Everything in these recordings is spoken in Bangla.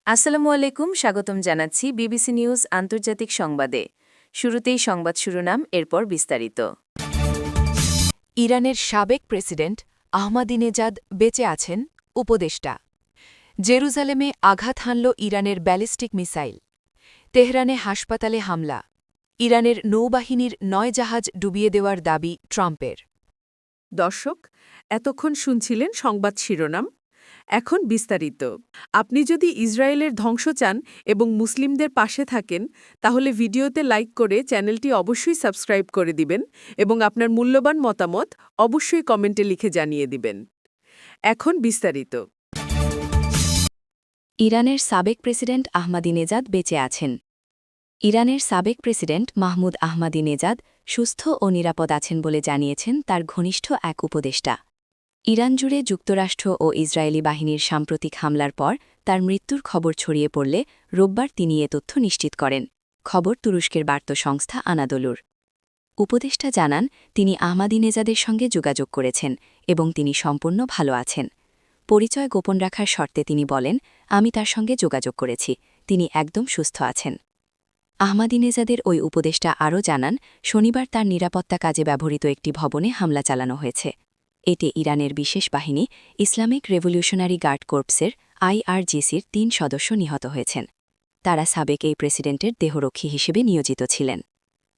আসসালামু আলাইকুম, স্বাগতম জানাচ্ছি বিবিসি নিউজ আন্তর্জাতিক সংবাদে। শুরুতেই সংবাদ শিরোনাম, এরপর বিস্তারিত। ইরানের সাবেক প্রেসিডেন্ট আহমাদিনেজাদ বেঁচে আছেন, উপদেষ্টা। জেরুজালেমে আঘাত হানল ইরানের ব্যালিস্টিক মিসাইল। তেহরানে হাসপাতালে হামলা। ইরানের নৌবাহিনীর ৯ জাহাজ ডুবিয়ে দেওয়ার দাবি ট্রাম্পের। দর্শক, এতক্ষণ শুনছিলেন সংবাদ শিরোনাম। এখন বিস্তারিত। আপনি যদি ইসরায়েলের ধ্বংস চান এবং মুসলিমদের পাশে থাকেন, তাহলে ভিডিওতে লাইক করে চ্যানেলটি অবশ্যই সাবস্ক্রাইব করে দিবেন এবং আপনার মূল্যবান মতামত অবশ্যই কমেন্টে লিখে জানিয়ে দিবেন। এখন বিস্তারিত। ইরানের সাবেক প্রেসিডেন্ট আহমাদিনেজাদ বেঁচে আছেন। ইরানের সাবেক প্রেসিডেন্ট মাহমুদ আহমাদিনেজাদ সুস্থ ও নিরাপদ আছেন বলে জানিয়েছেন তার ঘনিষ্ঠ এক উপদেষ্টা। ইরান জুড়ে যুক্তরাষ্ট্র ও ইসরায়েলি বাহিনীর সাম্প্রতিক হামলার পর তার মৃত্যুর খবর ছড়িয়ে পড়লে রোববার তিনি এ তথ্য নিশ্চিত করেন। খবর তুরস্কের বার্তা সংস্থা আনাদোলুর। উপদেষ্টা জানান, তিনি আহমাদিনেজাদের সঙ্গে যোগাযোগ করেছেন এবং তিনি সম্পূর্ণ ভালো আছেন। পরিচয় গোপন রাখার শর্তে তিনি বলেন, আমি তার সঙ্গে যোগাযোগ করেছি, তিনি একদম সুস্থ আছেন। আহমাদিনেজাদের ওই উপদেষ্টা আরও জানান, শনিবার তার নিরাপত্তা কাজে ব্যবহৃত একটি ভবনে হামলা চালানো হয়েছে। এতে ইরানের বিশেষ বাহিনী ইসলামিক রেভলিউশনারি গার্ড কর্পসের IRGCর ৩ সদস্য নিহত হয়েছেন। তারা সাবেক এই প্রেসিডেন্টের দেহরক্ষী হিসেবে নিয়োজিত ছিলেন।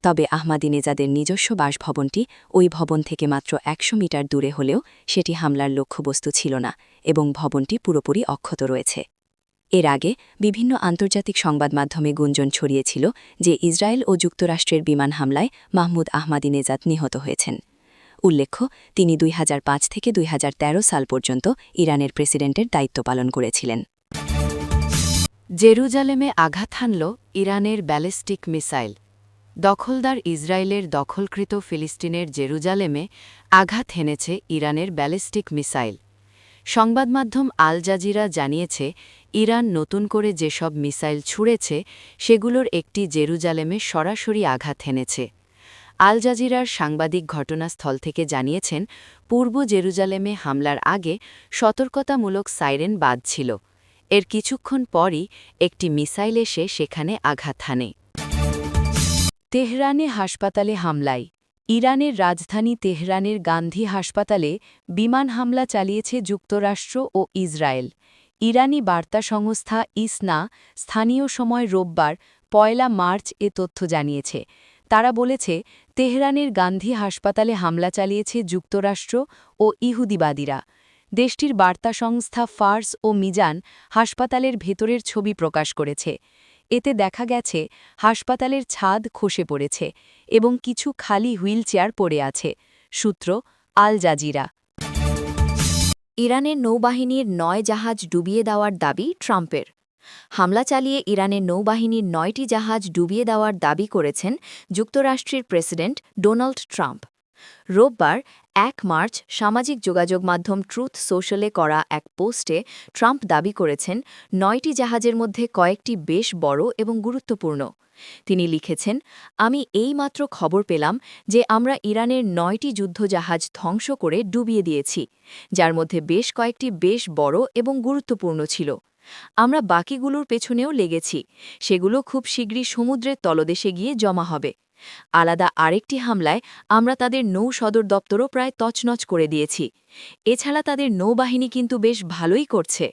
তবে আহমাদিনেজাদের নিজস্ব বাসভবনটি ওই ভবন থেকে মাত্র ১০০ মিটার দূরে হলেও সেটি হামলার লক্ষ্যবস্তু ছিল না এবং ভবনটি পুরোপুরি অক্ষত রয়েছে। এর আগে বিভিন্ন আন্তর্জাতিক সংবাদ মাধ্যমে গুঞ্জন ছড়িয়েছিল যে ইসরায়েল ও যুক্তরাষ্ট্রের বিমান হামলায় মাহমুদ আহমাদিনেজাদ নিহত হয়েছেন। উল্লেখ্য, তিনি ২০০৫ থেকে ২০১৩ সাল পর্যন্ত ইরানের প্রেসিডেন্টের দায়িত্ব পালন করেছিলেন। জেরুজালেমে আঘাত হানল ইরানের ব্যালিস্টিক মিসাইল। দখলদার ইসরায়েলের দখলকৃত ফিলিস্তিনের জেরুজালেমে আঘাত হেনেছে ইরানের ব্যালিস্টিক মিসাইল। সংবাদমাধ্যম আল জাজিরা জানিয়েছে, ইরান নতুন করে যেসব মিসাইল ছুঁড়েছে সেগুলোর একটি জেরুজালেমে সরাসরি আঘাত হেনেছে। আল জাজিরার সাংবাদিক ঘটনাস্থল থেকে জানিয়েছেন, পূর্ব জেরুজালেমে হামলার আগে সতর্কতামূলক সাইরেন বাজছিল। এর কিছুক্ষণ পরই একটি মিসাইল এসে সেখানে আঘাত হানে। তেহরানে হাসপাতালে হামলায়। ইরানের রাজধানী তেহরানের গান্ধী হাসপাতালে বিমান হামলা চালিয়েছে যুক্তরাষ্ট্র ও ইসরায়েল। ইরানি বার্তা সংস্থা ইসনা স্থানীয় সময় রোববার ১ মার্চ এ তথ্য জানিয়েছে। তারা বলেছে, তেহরানের গান্ধী হাসপাতালে হামলা চালিয়েছে যুক্তরাষ্ট্র ও ইহুদিবাদীরা। দেশটির বার্তা সংস্থা ফার্স ও মিজান হাসপাতালের ভেতরের ছবি প্রকাশ করেছে। এতে দেখা গেছে হাসপাতালের ছাদ খসে পড়েছে এবং কিছু খালি হুইলচেয়ার পড়ে আছে। সূত্র আল জাজিরা। ইরানের নৌবাহিনীর ৯ জাহাজ ডুবিয়ে দেওয়ার দাবি ট্রাম্পের। হামলা চালিয়ে ইরানের নৌবাহিনীর ৯টি জাহাজ ডুবিয়ে দেওয়ার দাবি করেছেন যুক্তরাষ্ট্রের প্রেসিডেন্ট ডোনাল্ড ট্রাম্প। রোববার ১ মার্চ সামাজিক যোগাযোগ মাধ্যম ট্রুথ সোশ্যালে করা এক পোস্টে ট্রাম্প দাবি করেছেন, ৯টি জাহাজের মধ্যে কয়েকটি বেশ বড় এবং গুরুত্বপূর্ণ। তিনি লিখেছেন, আমি এইমাত্র খবর পেলাম যে আমরা ইরানের ৯টি যুদ্ধজাহাজ ধ্বংস করে ডুবিয়ে দিয়েছি, যার মধ্যে বেশ কয়েকটি বেশ বড় এবং গুরুত্বপূর্ণ ছিল। আমরা বাকিগুলোর পেছনেও লেগেছি, সেগুলো খুব শীঘ্রই সমুদ্রের তলদেশে গিয়ে জমা হবে। আলাদা আরেকটি হামলায় আমরা তাদের নৌ সদর দপ্তরও প্রায় তছনছ করে দিয়েছি। এছাড়া তাদের নৌবাহিনী কিন্তু বেশ ভালোই করছে।